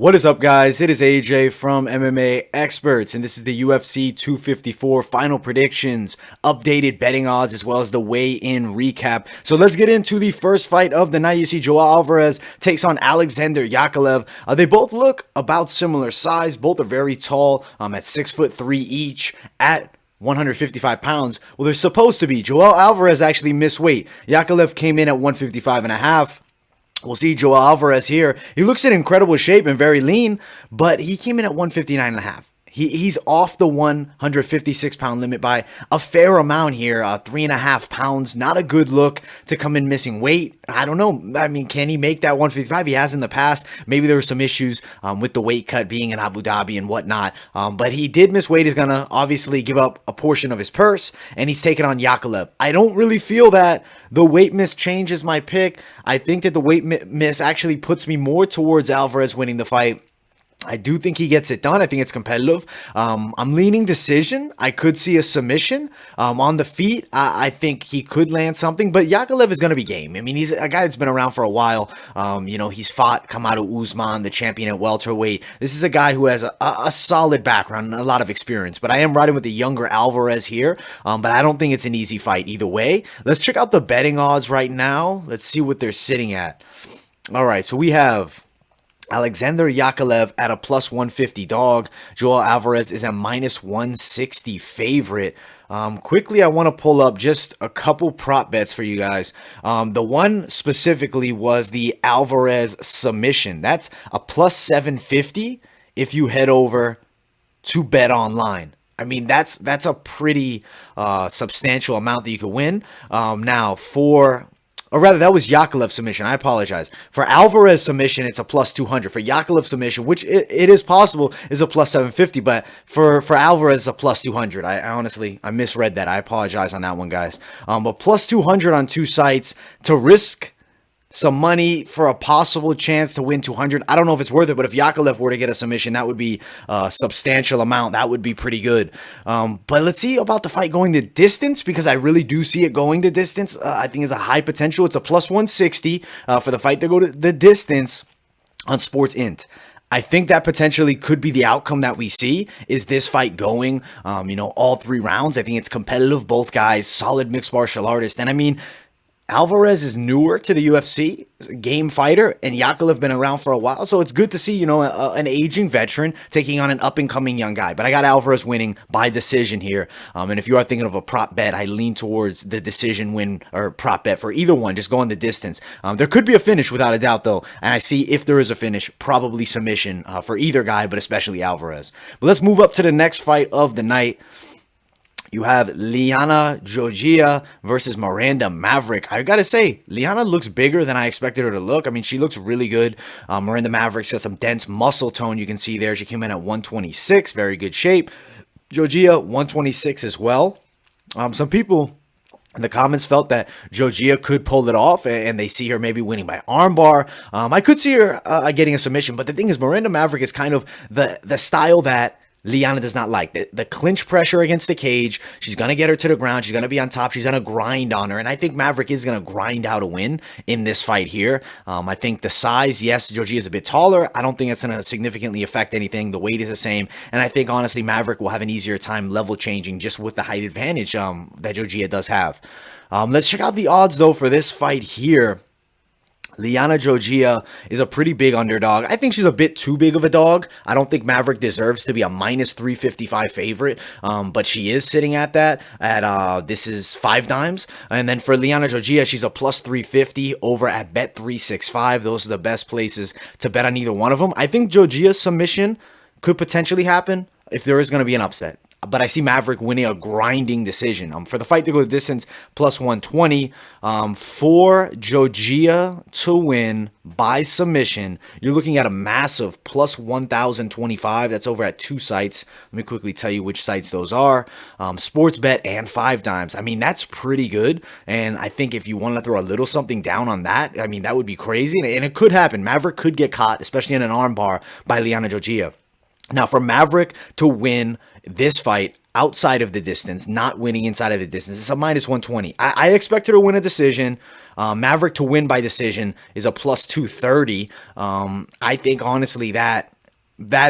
What is up, guys? It is AJ from MMA Experts, and this is the UFC 254 final predictions, updated betting odds, as well as the weigh-in recap. So let's get into the first fight of the night. You see Joao Alvarez takes on Alexander Yakovlev. They both look about similar size. Both are very tall, at 6'3" each, at 155 pounds. Well, they're supposed to be. Joao Alvarez actually missed weight. Yakovlev came in at 155 and a half. We'll see Joao Alvarez here. He looks in incredible shape and very lean, but he came in at 159 and a half. He's off the 156 pound limit by a fair amount here, 3.5 pounds. Not a good look to come in missing weight. I don't know. I mean, can he make that 155? He has in the past. Maybe there were some issues with the weight cut being in Abu Dhabi and whatnot. But he did miss weight. He's going to obviously give up a portion of his purse, and he's taking on Yakovlev. I don't really feel that the weight miss changes my pick. I think that the weight miss actually puts me more towards Alvarez winning the fight. I do think he gets it done. I think it's competitive. I'm leaning decision. I could see a submission on the feet. I think he could land something, but Yakovlev is going to be game. I mean, he's a guy that's been around for a while. He's fought Kamaru Usman, the champion at welterweight. This is a guy who has a solid background and a lot of experience, but I am riding with the younger Alvarez here, but I don't think it's an easy fight either way. Let's check out the betting odds right now. Let's see what they're sitting at. All right, so we have Alexander Yakovlev at a plus 150 dog. Joao Alvarez is a minus 160 favorite. Quickly, I want to pull up just a couple prop bets for you guys. The one specifically was the Alvarez submission. That's a plus 750 if you head over to Bet Online. I mean, that's a pretty substantial amount that you could win. Or rather, that was Yakovlev submission. I apologize. For Alvarez submission, it's a plus 200. For Yakovlev submission, which it is possible, is a plus 750. But for Alvarez, it's a plus 200. I misread that. I apologize on that one, guys. But plus 200 on two sites to risk some money for a possible chance to win 200. I don't know if it's worth it, but if Yakovlev were to get a submission, that would be a substantial amount. That would be pretty good. But let's see about the fight going the distance, because I really do see it going the distance. I think it's a high potential. It's a plus 160 for the fight to go to the distance on Sports Int. I think that potentially could be the outcome that we see. Is this fight going, all 3 rounds? I think it's competitive. Both guys, solid mixed martial artists. And I mean, Alvarez is newer to the UFC, game fighter, and Yakovlev been around for a while, so it's good to see, an aging veteran taking on an up-and-coming young guy. But I got Alvarez winning by decision here, and if you are thinking of a prop bet, I lean towards the decision win or prop bet for either one. Just go on the distance. There could be a finish without a doubt, though, and I see if there is a finish, probably submission for either guy, but especially Alvarez. But let's move up to the next fight of the night. You have Liana Jojua versus Miranda Maverick. I gotta say, Liana looks bigger than I expected her to look. I mean, she looks really good. Miranda Maverick's got some dense muscle tone you can see there. She came in at 126, very good shape. Jojua, 126 as well. Some people in the comments felt that Jojua could pull it off, and they see her maybe winning by armbar. I could see her getting a submission, but the thing is, Miranda Maverick is kind of the style that Liana does not like. The clinch pressure against the cage. She's going to get her to the ground. She's going to be on top. She's going to grind on her. And I think Maverick is going to grind out a win in this fight here. I think the size, yes, Jojua is a bit taller. I don't think it's going to significantly affect anything. The weight is the same. And I think, honestly, Maverick will have an easier time level changing just with the height advantage that Jojua does have. Let's check out the odds, though, for this fight here. Liana Jojua is a pretty big underdog. I think she's a bit too big of a dog. I don't think Maverick deserves to be a minus 355 favorite, but she is sitting at that. This is 5 dimes. And then for Liana Jojua, she's a plus 350 over at Bet 365. Those are the best places to bet on either one of them. I think Jojua's submission could potentially happen if there is going to be an upset. But I see Maverick winning a grinding decision. For the fight to go the distance, plus 120. For Jojua to win by submission, you're looking at a massive plus 1,025. That's over at 2 sites. Let me quickly tell you which sites those are. Sportsbet and 5 dimes. I mean, that's pretty good. And I think if you want to throw a little something down on that, I mean, that would be crazy. And it could happen. Maverick could get caught, especially in an armbar by Liana Jojua. Now, for Maverick to win this fight, outside of the distance, not winning inside of the distance. It's a minus 120. I expect her to win a decision. Maverick to win by decision is a plus 230. I think, honestly, that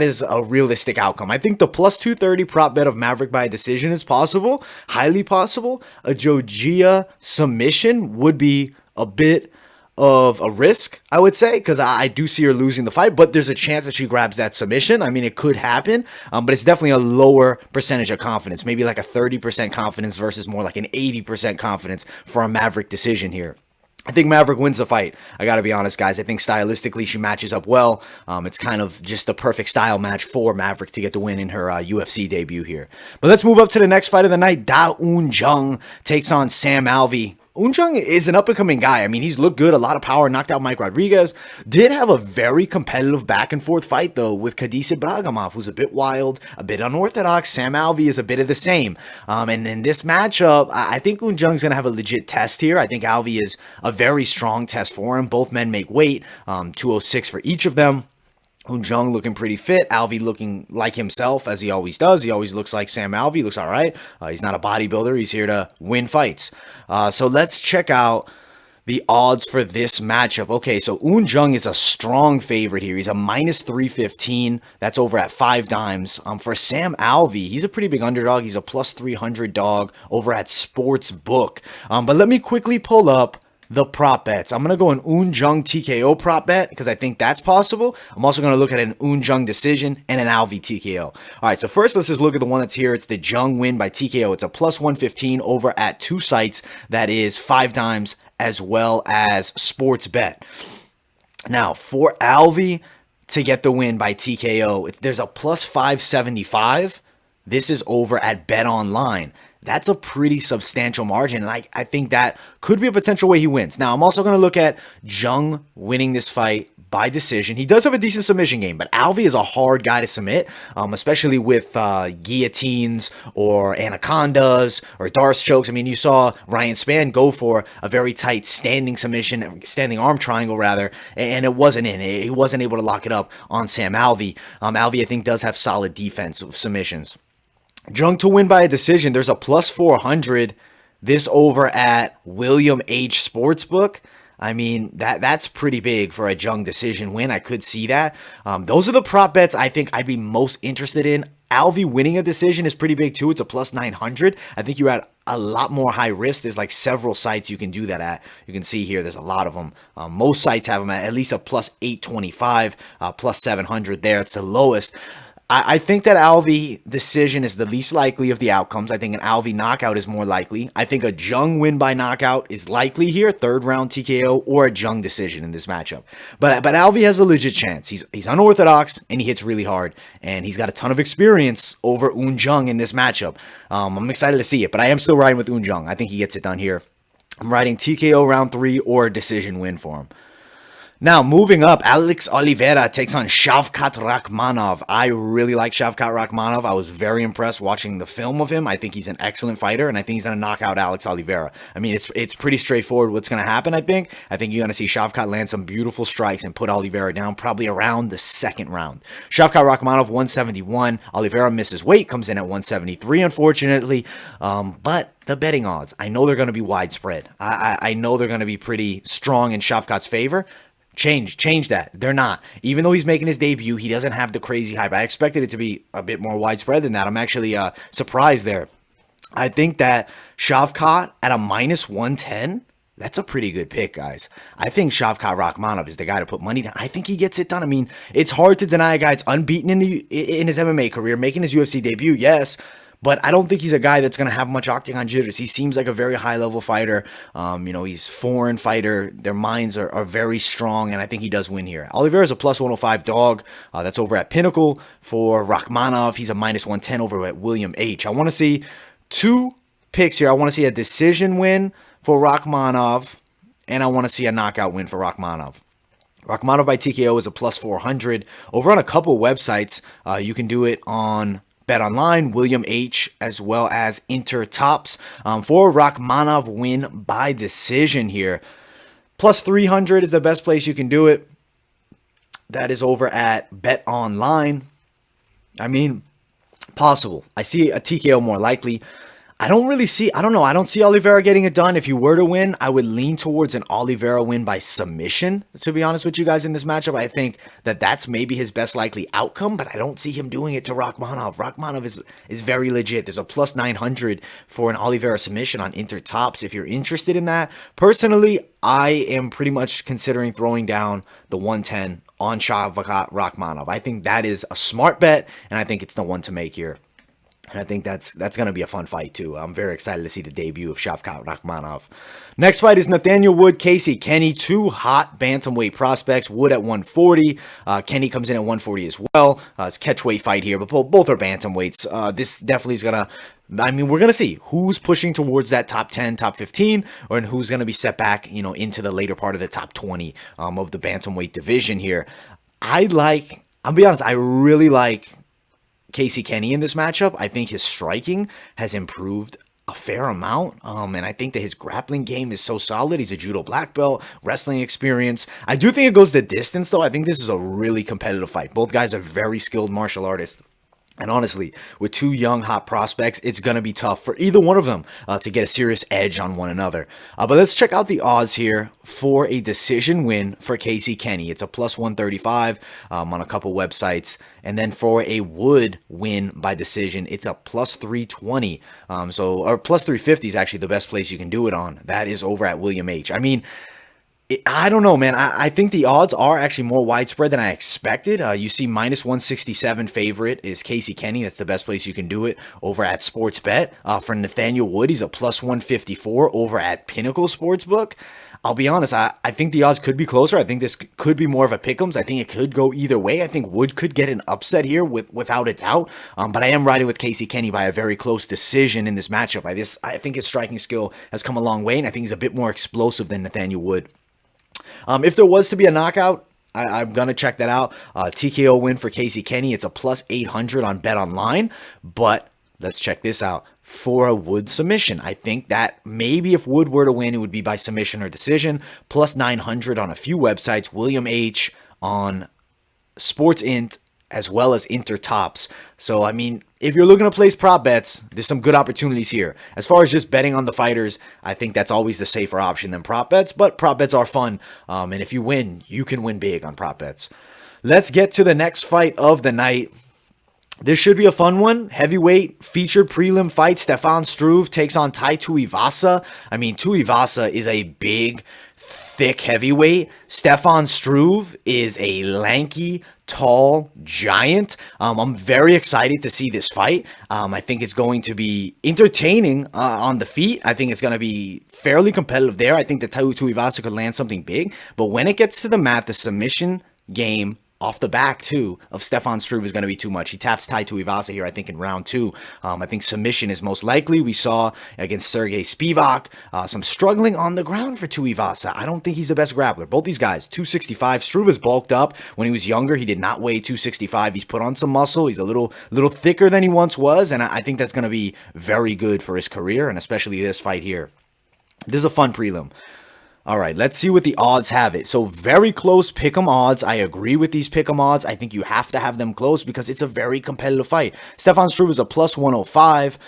is a realistic outcome. I think the plus 230 prop bet of Maverick by a decision is possible, highly possible. A Jojua submission would be a bit of a risk, I would say, because I do see her losing the fight, but there's a chance that she grabs that submission. I mean, it could happen, but it's definitely a lower percentage of confidence, maybe like a 30% confidence versus more like an 80% confidence for a Maverick decision here. I think Maverick wins the fight. I got to be honest, guys. I think stylistically she matches up well. It's kind of just the perfect style match for Maverick to get the win in her UFC debut here. But let's move up to the next fight of the night. Un Jung takes on Sam Alvey. Un Jung is an up-and-coming guy. I mean, he's looked good, a lot of power, knocked out Mike Rodriguez. Did have a very competitive back-and-forth fight, though, with Khabib Nurmagomedov, who's a bit wild, a bit unorthodox. Sam Alvey is a bit of the same. And in this matchup, I think Un Jung's going to have a legit test here. I think Alvey is a very strong test for him. Both men make weight, 206 for each of them. Un Jung looking pretty fit. Alvey looking like himself, as he always does. He always looks like Sam Alvey. He looks all right. He's not a bodybuilder. He's here to win fights. So let's check out the odds for this matchup. Okay, so Un Jung is a strong favorite here. He's a minus 315. That's over at 5 dimes. For Sam Alvey, he's a pretty big underdog. He's a plus 300 dog over at Sportsbook. But let me quickly pull up the prop bets. I'm going to go an Un Jung TKO prop bet because I think that's possible. I'm also going to look at an Un Jung decision and an Alvey TKO. All right, so first let's just look at the one that's here. It's the Jung win by TKO. It's a plus 115 over at 2 sites. That is 5 dimes as well as sports bet. Now, for Alvey to get the win by TKO, there's a plus 575. This is over at Bet Online. That's a pretty substantial margin, and I think that could be a potential way he wins. Now, I'm also going to look at Jung winning this fight by decision. He does have a decent submission game, but Alvey is a hard guy to submit, especially with guillotines or anacondas or Darce chokes. I mean, you saw Ryan Spann go for a very tight standing submission, standing arm triangle rather, and it wasn't in. He wasn't able to lock it up on Sam Alvey. Alvey, I think, does have solid defensive submissions. Jung to win by a decision, there's a plus 400. This over at William H. Sportsbook. I mean, that's pretty big for a Jung decision win. I could see that. Those are the prop bets I think I'd be most interested in. Alvey winning a decision is pretty big too. It's a plus 900. I think you're at a lot more high risk. There's like several sites you can do that at. You can see here, there's a lot of them. Most sites have them at least a plus 825, plus 700 there. It's the lowest. I think that Alvey decision is the least likely of the outcomes. I think an Alvey knockout is more likely. I think a Jung win by knockout is likely here, 3rd round TKO, or a Jung decision in this matchup. But Alvey has a legit chance. He's unorthodox, and he hits really hard, and he's got a ton of experience over Un Jung in this matchup. I'm excited to see it, but I am still riding with Un Jung. I think he gets it done here. I'm riding TKO round 3 or a decision win for him. Now, moving up, Alex Oliveira takes on Shavkat Rakhmonov. I really like Shavkat Rakhmonov. I was very impressed watching the film of him. I think he's an excellent fighter, and I think he's going to knock out Alex Oliveira. I mean, it's pretty straightforward what's going to happen, I think. I think you're going to see Shavkat land some beautiful strikes and put Oliveira down probably around the 2nd round. Shavkat Rakhmonov, 171. Oliveira misses weight, comes in at 173, unfortunately. But the betting odds, I know they're going to be widespread. I know they're going to be pretty strong in Shavkat's favor. Change that. They're not. Even though he's making his debut, he doesn't have the crazy hype. I expected it to be a bit more widespread than that. I'm actually surprised there. I think that Shavkat at a minus 110, that's a pretty good pick, guys. I think Shavkat Rakhmonov is the guy to put money down. I think he gets it done. I mean, it's hard to deny a guy that's unbeaten in his MMA career, making his UFC debut, yes. But I don't think he's a guy that's going to have much octagon jitters. He seems like a very high-level fighter. He's a foreign fighter. Their minds are very strong, and I think he does win here. Oliveira is a plus 105 dog. That's over at Pinnacle. For Rakhmonov, he's a minus 110 over at William H. I want to see 2 picks here. I want to see a decision win for Rakhmonov, and I want to see a knockout win for Rakhmonov. Rakhmonov by TKO is a plus 400. Over on a couple websites, you can do it on Bet Online, William H, as well as Intertops. For Rakhmonov win by decision here, plus 300 is the best place you can do it. That is over at Bet Online. I mean, Possible. I see a TKO more likely. I don't see Oliveira getting it done. If you were to win, I would lean towards an Oliveira win by submission, to be honest with you guys in this matchup. I think that that's maybe his best likely outcome, but I don't see him doing it to Rakhmonov. Rakhmonov is very legit. There's a plus 900 for an Oliveira submission on Intertops if you're interested in that. Personally, I am pretty much considering throwing down the 110 on Shavkat Rakhmonov. I think that is a smart bet, and I think it's the one to make here. And I think that's going to be a fun fight, too. I'm very excited to see the debut of Shavkat Rakhmonov. Next fight is Nathaniel Wood, Casey Kenney, two hot bantamweight prospects. Wood at 140. Kenney comes in at 140 as well. It's a catchweight fight here, but both are bantamweights. This definitely is going to... I mean, we're going to see who's pushing towards that top 10, top 15, and who's going to be set back, into the later part of the top 20 of the bantamweight division here. I'll be honest, I really like Casey Kenney in this matchup. I think his striking has improved a fair amount, and I think that his grappling game is so solid. He's a judo black belt, wrestling experience. I do think it goes the distance, though. I think this is a really competitive fight. Both guys are very skilled martial artists. And honestly, with two young, hot prospects, it's going to be tough for either one of them to get a serious edge on one another. But let's check out the odds here for a decision win for Casey Kenney. It's a plus 135 on a couple websites. And then for a Wood win by decision, it's a plus 320. Or plus 350 is actually the best place you can do it on. That is over at William H. I mean, I don't know, man. I think the odds are actually more widespread than I expected. You see minus 167 favorite is Casey Kenney. That's the best place you can do it over at Sportsbet. For Nathaniel Wood, he's a plus 154 over at Pinnacle Sportsbook. I'll be honest, I think the odds could be closer. I think this could be more of a pick'ems. I think it could go either way. I think Wood could get an upset here without a doubt. But I am riding with Casey Kenney by a very close decision in this matchup. I think his striking skill has come a long way, and I think he's a bit more explosive than Nathaniel Wood. If there was to be a knockout, I'm going to check that out. TKO win for Casey Kenney. It's a plus 800 on BetOnline. But let's check this out. For a Wood submission, I think that maybe if Wood were to win, it would be by submission or decision. Plus 900 on a few websites. William H. on SportsInt, as well as Intertops. So, I mean, if you're looking to place prop bets, there's some good opportunities here. As far as just betting on the fighters, I think that's always the safer option than prop bets, but prop bets are fun. And if you win, you can win big on prop bets. Let's get to the next fight of the night. This should be a fun one. Heavyweight featured prelim fight. Stefan Struve takes on Tai Tuivasa. I mean, Tuivasa is a big, thick heavyweight. Stefan Struve is a lanky, tall giant. I'm very excited to see this fight. I think it's going to be entertaining on the feet. I think it's going to be fairly competitive there. I think that Tuivasa could land something big. But when it gets to the mat, the submission game off the back, too, of Stefan Struve is going to be too much. He taps Tai Tuivasa here, I think, in round 2. I think submission is most likely. We saw against Sergey Spivak some struggling on the ground for Tuivasa. I don't think he's the best grappler. Both these guys, 265. Struve is bulked up. When he was younger, he did not weigh 265. He's put on some muscle. He's a little thicker than he once was, and I think that's going to be very good for his career, and especially this fight here. This is a fun prelim. All right, let's see what the odds have it. So very close pick'em odds. I agree with these pick'em odds. I think you have to have them close because it's a very competitive fight. Stefan Struve is a plus 105.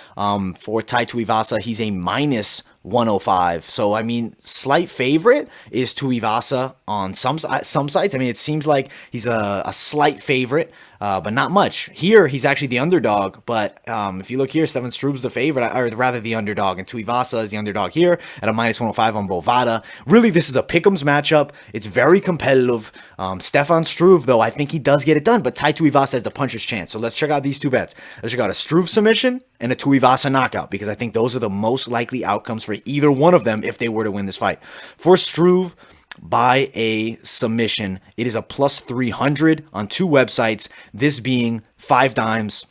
For Tai Tuivasa, he's a minus 105. So, I mean, slight favorite is Tuivasa on some sites. I mean, it seems like he's a slight favorite, but not much. Here, he's actually the underdog, but if you look here, Stefan Struve's the favorite, or rather the underdog, and Tuivasa is the underdog here at a minus 105 on Bovada. Really, this is a pick'ems matchup. It's very competitive. Stefan Struve, though, I think he does get it done, but Tai Tuivasa has the puncher's chance. So let's check out these two bets. Let's check out a Struve submission and a Tuivasa knockout, because I think those are the most likely outcomes for either one of them if they were to win this fight. For Struve, by a submission, it is a plus 300 on two websites, this being 5 Dimes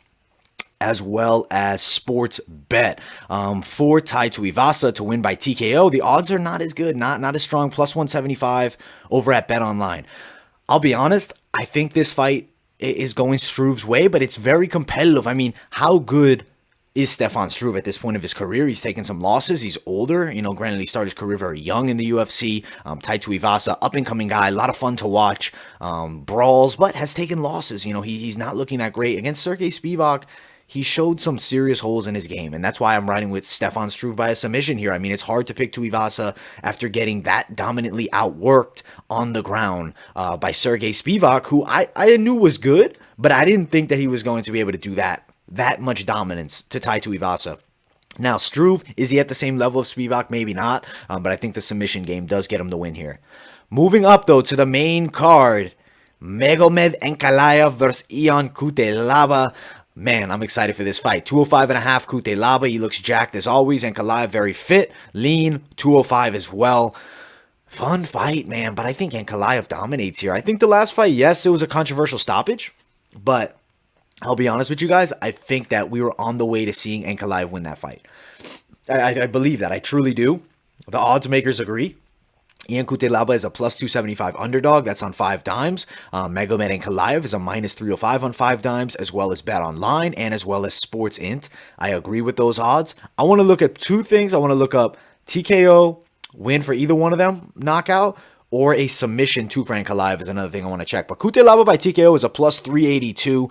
as well as Sports Bet. For Tai Tuivasa to win by TKO, the odds are not as good, not as strong, plus 175 over at BetOnline. I'll be honest, I think this fight is going Struve's way, but it's very competitive. I mean, how good is Stefan Struve at this point of his career? He's taken some losses. He's older. Granted, he started his career very young in the UFC. Tai Tuivasa, up-and-coming guy, a lot of fun to watch. Brawls, but has taken losses. He's not looking that great. Against Sergey Spivak, he showed some serious holes in his game, and that's why I'm riding with Stefan Struve by a submission here. I mean, it's hard to pick Tuivasa after getting that dominantly outworked on the ground by Sergey Spivak, who I knew was good, but I didn't think that he was going to be able to do that much dominance to Tai Tuivasa. Now, Struve, is he at the same level of Spivak? Maybe not, but I think the submission game does get him the win here. Moving up, though, to the main card, Magomed Ankalaev versus Ion Cutelaba. Man, I'm excited for this fight. 205.5 Cutelaba. He looks jacked as always. Ankalaev very fit, lean, 205 as well. Fun fight, man, but I think Ankalaev dominates here. I think the last fight, yes, it was a controversial stoppage, but I'll be honest with you guys, I think that we were on the way to seeing Ankalaev win that fight. I believe that. I truly do. The odds makers agree. Ion Cutelaba is a plus 275 underdog. That's on 5 dimes. Magomed Ankalaev is a minus 305 on 5 dimes, as well as Bet Online and as well as Sports Int. I agree with those odds. I want to look at 2 things. I want to look up TKO, win for either one of them, knockout, or a submission to Frank Ankalaev is another thing I want to check. But Cutelaba by TKO is a plus 382.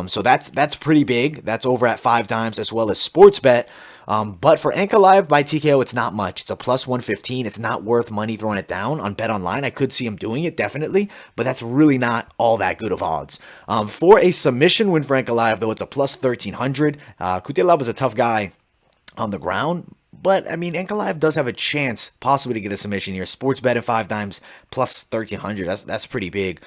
So that's pretty big. That's over at 5 dimes as well as Sportsbet. But for Ankalaev by TKO, it's not much. It's a plus 115. It's not worth money throwing it down on Bet Online. I could see him doing it, definitely, but that's really not all that good of odds. For a submission win for Ankalaev, though, it's a plus 1300. Cutelaba is a tough guy on the ground, but I mean, Ankalaev does have a chance possibly to get a submission here. Sportsbet at 5 dimes plus 1300. That's pretty big.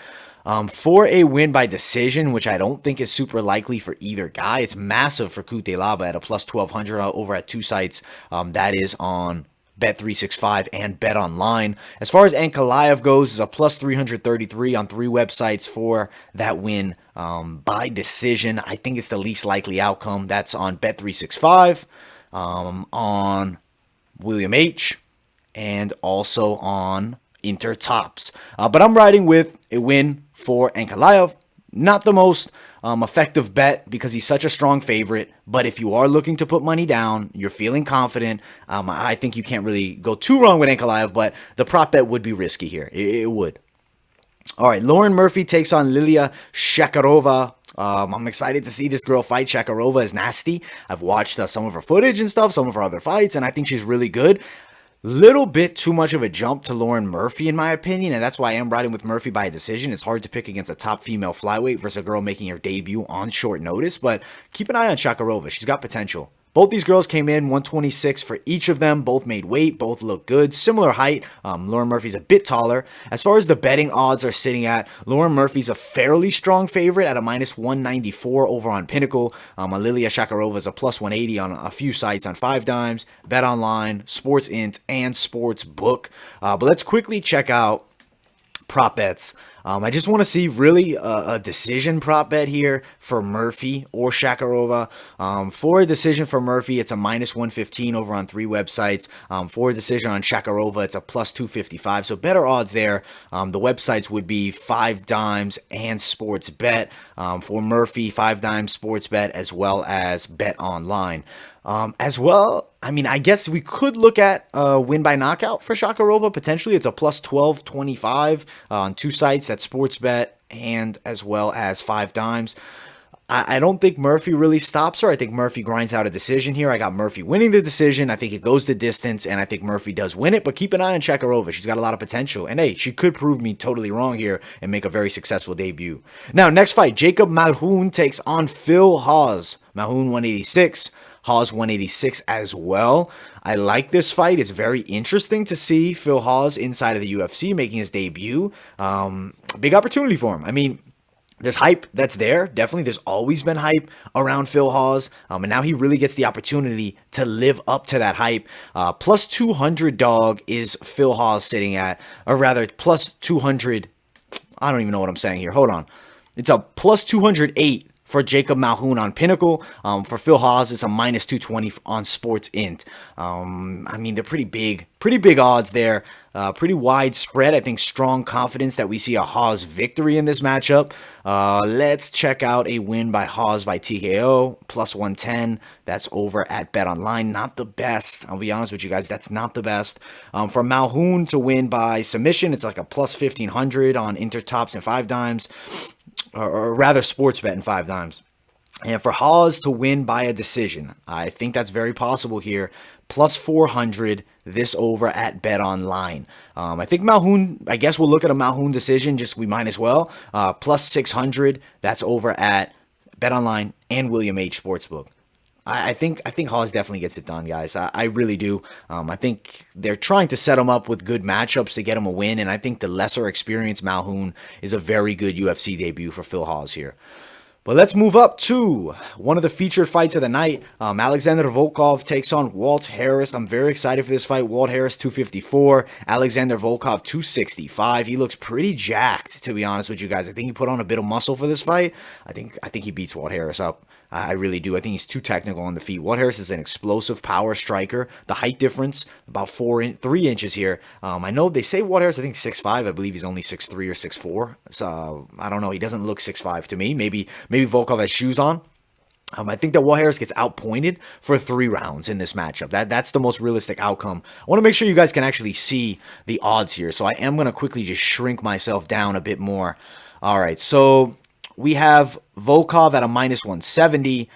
For a win by decision, which I don't think is super likely for either guy, it's massive for Cutelaba at a plus 1200 over at 2 sites. That is on Bet365 and Bet Online. As far as Ankalaev goes, is a plus 333 on 3 websites for that win by decision. I think it's the least likely outcome. That's on Bet365, on William H, and also on Intertops. But I'm riding with a win for Ankalaev. Not the most effective bet because he's such a strong favorite, but if you are looking to put money down, you're feeling confident, I think you can't really go too wrong with Ankalaev, but the prop bet would be risky here. It would. All right, Lauren Murphy takes on Liliya Shakirova. I'm excited to see this girl fight. Shakirova is nasty. I've watched some of her footage and stuff, some of her other fights, and I think she's really good. Little bit too much of a jump to Lauren Murphy, in my opinion, and that's why I am riding with Murphy by a decision. It's hard to pick against a top female flyweight versus a girl making her debut on short notice, but keep an eye on Shakirova. She's got potential. Both these girls came in 126 for each of them. Both made weight. Both look good. Similar height. Lauren Murphy's a bit taller. As far as the betting odds are sitting at, Lauren Murphy's a fairly strong favorite at a minus 194 over on Pinnacle. Liliya Shakirova is a plus 180 on a few sites on 5 dimes, Bet Online, Sports Int, and Sports Book. But let's quickly check out prop bets. I just want to see really a decision prop bet here for Murphy or Shakirova. For a decision for Murphy, it's a minus 115 over on 3 websites. For a decision on Shakirova, it's a plus 255. So better odds there. The websites would be 5 dimes and Sports Bet. For Murphy, 5 dimes, Sports Bet, as well as Bet Online. As well, I mean, I guess we could look at win by knockout for Shakirova. Potentially, it's a plus 1225 on 2 sites. That's Sportsbet and as well as 5 dimes. I don't think Murphy really stops her. I think Murphy grinds out a decision here. I got Murphy winning the decision. I think it goes the distance, and I think Murphy does win it. But keep an eye on Shakirova. She's got a lot of potential. And hey, she could prove me totally wrong here and make a very successful debut. Now, next fight, Jacob Malkoun takes on Phil Hawes. Malkoun 186. Hawes 186 as well. I like this fight. It's very interesting to see Phil Hawes inside of the UFC making his debut. Big opportunity for him. I mean, there's hype that's there. Definitely, there's always been hype around Phil Hawes. And now he really gets the opportunity to live up to that hype. Plus 200 dog is Phil Hawes sitting at, or rather, plus 200. I don't even know what I'm saying here. Hold on. It's a plus 208 for Jacob Malkoun on Pinnacle. For Phil Hawes, it's a minus 220 on Sports Int. I mean, they're pretty big odds there. Pretty widespread. I think strong confidence that we see a Hawes victory in this matchup. Let's check out a win by Hawes by TKO, plus 110. That's over at Bet Online. Not the best. I'll be honest with you guys. That's not the best. For Malkoun to win by submission, it's like a plus 1500 on Intertops and 5 dimes. Or rather Sportsbet in 5 dimes. And for Hawes to win by a decision, I think that's very possible here. Plus 400, this over at Bet Online. I think Malkoun, I guess we'll look at a Malkoun decision, just we might as well. Plus 600, that's over at Bet Online and William H. Sportsbook. I think Hawes definitely gets it done, guys. I really do. I think they're trying to set him up with good matchups to get him a win, and I think the lesser experienced Malkoun is a very good UFC debut for Phil Hawes here. But let's move up to one of the featured fights of the night. Alexander Volkov takes on Walt Harris. I'm very excited for this fight. Walt Harris 254, Alexander Volkov 265. He looks pretty jacked, to be honest with you guys. I think he put on a bit of muscle for this fight. I think he beats Walt Harris up. I really do. I think he's too technical on the feet. Walt Harris is an explosive power striker. The height difference, about 3 inches here. I know they say Walt Harris, I think 6'5". I believe he's only 6'3 or 6'4". So, I don't know. He doesn't look 6'5 to me. Maybe Volkov has shoes on. I think that Walt Harris gets outpointed for 3 rounds in this matchup. That's the most realistic outcome. I want to make sure you guys can actually see the odds here. So I am going to quickly just shrink myself down a bit more. All right, so we have Volkov at a minus 170.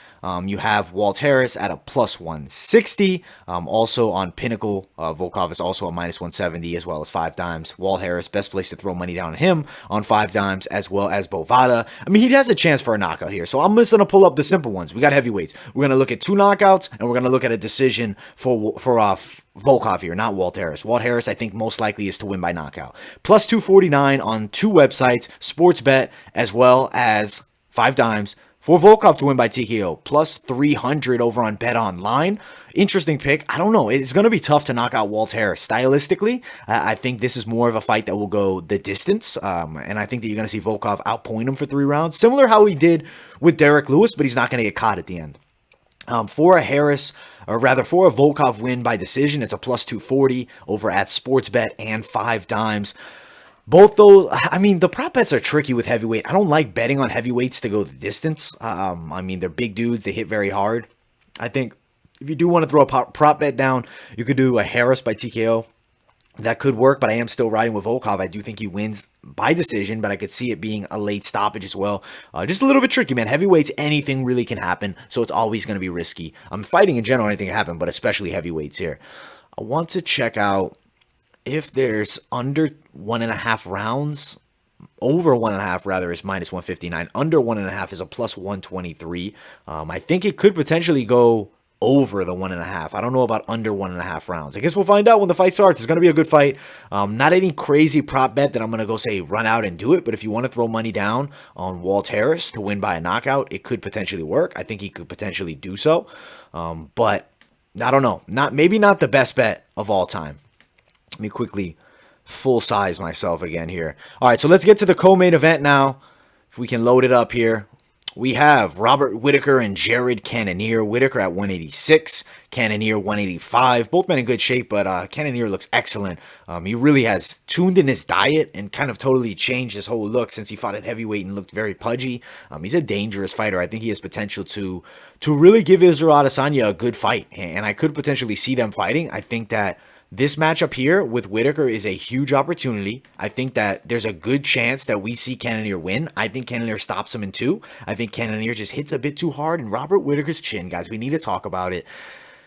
You have Walt Harris at a plus 160. Also on Pinnacle, Volkov is also a minus 170 as well as 5 dimes. Walt Harris, best place to throw money down on him on 5 dimes as well as Bovada. I mean, he has a chance for a knockout here. So I'm just going to pull up the simple ones. We got heavyweights. We're going to look at 2 knockouts and we're going to look at a decision for Volkov here, not Walt Harris. Walt Harris, I think, most likely is to win by knockout. Plus 249 on 2 websites, Sportsbet as well as 5 dimes. For Volkov to win by TKO, plus 300 over on Bet Online. Interesting pick. I don't know. It's going to be tough to knock out Walt Harris. Stylistically, I think this is more of a fight that will go the distance. And I think that you're going to see Volkov outpoint him for 3 rounds. Similar how he did with Derek Lewis, but he's not going to get caught at the end. For a Harris, or rather for a Volkov win by decision, it's a plus 240 over at Sportsbet and 5 dimes. Both those, I mean, the prop bets are tricky with heavyweight. I don't like betting on heavyweights to go the distance. I mean, they're big dudes. They hit very hard. I think if you do want to throw a prop bet down, you could do a Harris by TKO. That could work, but I am still riding with Volkov. I do think he wins by decision, but I could see it being a late stoppage as well. Just a little bit tricky, man. Heavyweights, anything really can happen, so it's always going to be risky. I'm fighting in general, anything can happen, but especially heavyweights here. I want to check out if there's under 1.5 rounds, over 1.5 rather is minus 159. Under 1.5 is a plus 123. I think it could potentially go over the 1.5. I don't know about under 1.5 rounds. I guess we'll find out when the fight starts. It's going to be a good fight. Not any crazy prop bet that I'm going to go say run out and do it, but if you want to throw money down on Walt Harris to win by a knockout, it could potentially work. I think he could potentially do so. But I don't know. Maybe not the best bet of all time. Let me quickly full size myself again here. All right, so let's get to the co-main event now. If we can load it up here. We have Robert Whittaker and Jared Cannonier. Whittaker at 186, Cannonier 185. Both men in good shape, but Cannonier looks excellent. He really has tuned in his diet and kind of totally changed his whole look since he fought at heavyweight and looked very pudgy. He's a dangerous fighter. I think he has potential to really give Israel Adesanya a good fight, and I could potentially see them fighting. I think that this matchup here with Whittaker is a huge opportunity. I think that there's a good chance that we see Cannonier win. I think Cannonier stops him in 2. I think Cannonier just hits a bit too hard. And Robert Whittaker's chin, guys, we need to talk about it.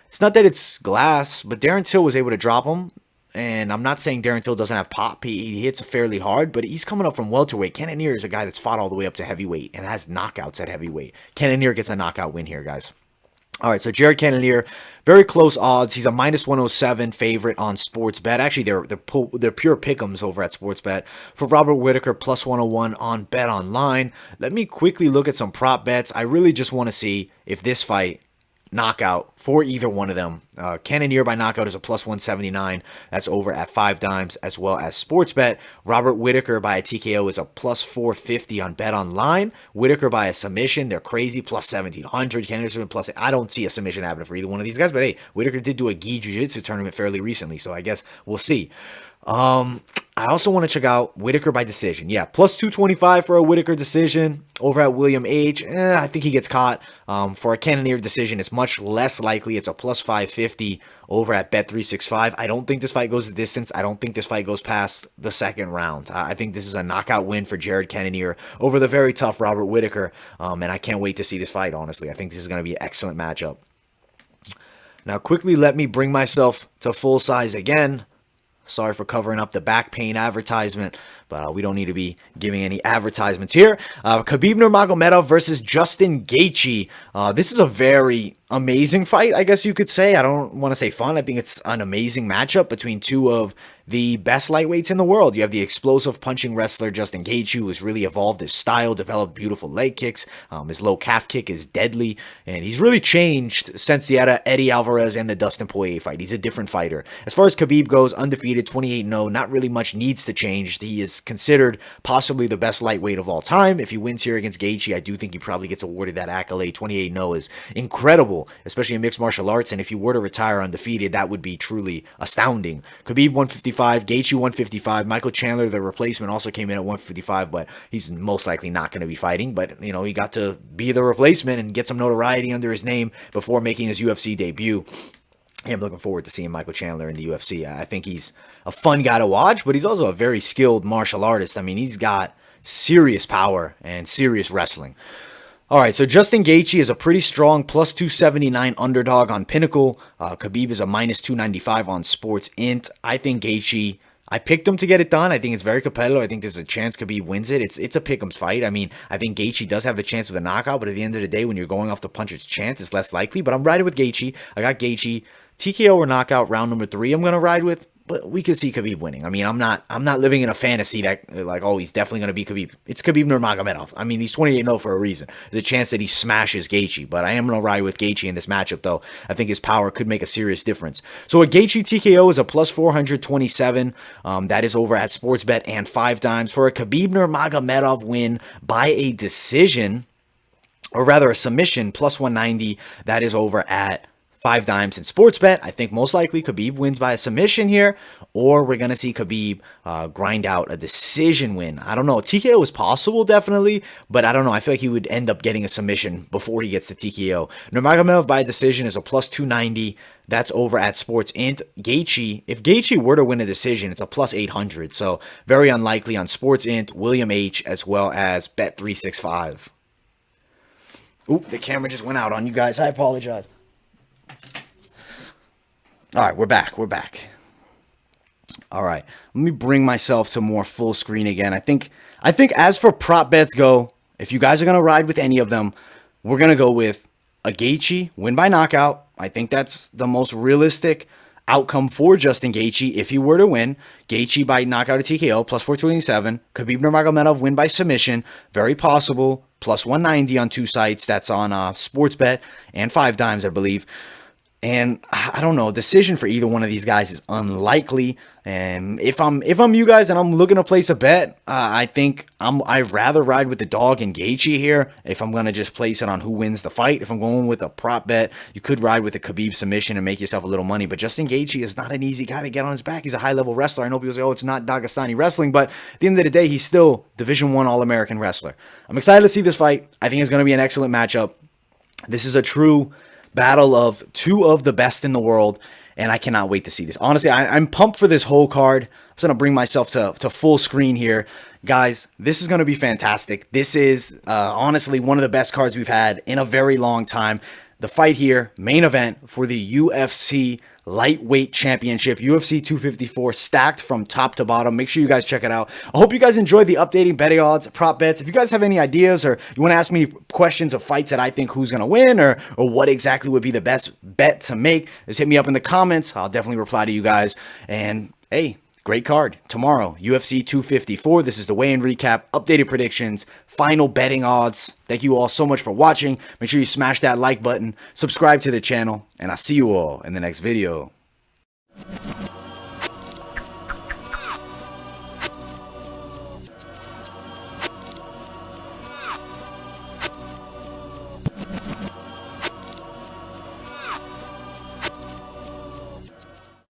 It's not that it's glass, but Darren Till was able to drop him. And I'm not saying Darren Till doesn't have pop. He hits fairly hard, but he's coming up from welterweight. Cannonier is a guy that's fought all the way up to heavyweight and has knockouts at heavyweight. Cannonier gets a knockout win here, guys. All right, so Jared Cannonier, very close odds. He's a minus 107 favorite on Sportsbet. Actually, they're pure pick'ems over at Sportsbet. For Robert Whittaker, plus 101 on Bet Online. Let me quickly look at some prop bets. I really just want to see if this fight knockout for either one of them. Cannonier by knockout is a plus 179. That's over at 5 dimes as well as Sportsbet. Robert Whittaker by a TKO is a plus 450 on Bet Online. Whittaker by a submission, they're crazy, plus 1700. Cannonier plus, I don't see a submission happening for either one of these guys, but hey, Whittaker did do a gi jiu-jitsu tournament fairly recently, so I guess we'll see. I also want to check out Whittaker by decision. Yeah, plus 225 for a Whittaker decision over at William H. I think he gets caught. For a Cannonier decision, it's much less likely. It's a plus 550 over at Bet365. I don't think this fight goes the distance. I don't think this fight goes past the second round. I think this is a knockout win for Jared Cannonier over the very tough Robert Whittaker. And I can't wait to see this fight, honestly. I think this is going to be an excellent matchup. Now, quickly, let me bring myself to full size again. Sorry for covering up the back pain advertisement, but we don't need to be giving any advertisements here. Khabib Nurmagomedov versus Justin Gaethje. This is a very amazing fight, I guess you could say. I don't want to say fun. I think it's an amazing matchup between two of the best lightweights in the world. You have the explosive punching wrestler Justin Gaethje, who has really evolved his style, developed beautiful leg kicks. His low calf kick is deadly, and he's really changed since the Eddie Alvarez and the Dustin Poirier fight. He's a different fighter. As far as Khabib goes, undefeated, 28-0, not really much needs to change. He is considered possibly the best lightweight of all time. If he wins here against Gaethje, I do think he probably gets awarded that accolade. 28-0 is incredible, especially in mixed martial arts, and if you were to retire undefeated, that would be truly astounding. Khabib 155, Gaethje 155, Michael Chandler, the replacement, also came in at 155, but he's most likely not going to be fighting, but you know, he got to be the replacement and get some notoriety under his name before making his UFC debut. I'm looking forward to seeing Michael Chandler in the UFC. I think he's a fun guy to watch, but he's also a very skilled martial artist. I mean, he's got serious power and serious wrestling. All right, so Justin Gaethje is a pretty strong plus 279 underdog on Pinnacle. Khabib is a minus 295 on Sports Int. I think Gaethje, I picked him to get it done. I think it's very competitive. I think there's a chance Khabib wins it. It's a pick'em fight. I mean, I think Gaethje does have the chance of a knockout, but at the end of the day, when you're going off the puncher's chance, it's less likely. But I'm riding with Gaethje. I got Gaethje. TKO or knockout round number 3 I'm going to ride with, but we could see Khabib winning. I mean, I'm not living in a fantasy that, like, oh, he's definitely going to be Khabib. It's Khabib Nurmagomedov. I mean, he's 28-0 for a reason. There's a chance that he smashes Gaethje, but I am going to ride with Gaethje in this matchup, though. I think his power could make a serious difference. So a Gaethje TKO is a plus 427. That is over at Sportsbet and 5 dimes. For a Khabib Nurmagomedov win by a decision, or rather a submission, plus 190. That is over at 5 dimes in Sportsbet. I think most likely Khabib wins by a submission here, or we're going to see Khabib grind out a decision win. I don't know. TKO is possible, definitely, but I don't know. I feel like he would end up getting a submission before he gets the TKO. Nurmagomedov by a decision is a plus 290. That's over at Sports Int. Gaethje, if Gaethje were to win a decision, it's a plus 800. So very unlikely on Sports Int, William H, as well as Bet365. Oop, the camera just went out on you guys. I apologize. All right, we're back. All right, let me bring myself to more full screen again. I think as for prop bets go, if you guys are going to ride with any of them, we're going to go with a Gaethje win by knockout. I think that's the most realistic outcome for Justin Gaethje if he were to win. Gaethje by knockout or TKO, plus 427. Khabib Nurmagomedov win by submission, very possible, plus 190 on 2 sites. That's on Sportsbet and 5 dimes, I believe. And I don't know, decision for either one of these guys is unlikely. And if I'm you guys and I'm looking to place a bet, I think I'd rather ride with the dog and Gaethje here. If I'm gonna just place it on who wins the fight, if I'm going with a prop bet, you could ride with a Khabib submission and make yourself a little money. But Justin Gaethje is not an easy guy to get on his back. He's a high-level wrestler. I know people say, "Oh, it's not Dagestani wrestling," but at the end of the day, he's still Division I All-American wrestler. I'm excited to see this fight. I think it's gonna be an excellent matchup. This is a true battle of 2 of the best in the world, and I cannot wait to see this. Honestly, I'm pumped for this whole card. I'm just going to bring myself to full screen here. Guys, this is going to be fantastic. This is honestly one of the best cards we've had in a very long time. The fight here, main event for the UFC Lightweight Championship, UFC 254, stacked from top to bottom. Make sure you guys check it out. I hope you guys enjoyed the updating betting odds, prop bets. If you guys have any ideas or you want to ask me questions of fights that I think who's going to win or what exactly would be the best bet to make, just hit me up in the comments. I'll definitely reply to you guys. And hey, great card. Tomorrow, UFC 254. This is the weigh-in recap, updated predictions, final betting odds. Thank you all so much for watching. Make sure you smash that like button, subscribe to the channel, and I'll see you all in the next video.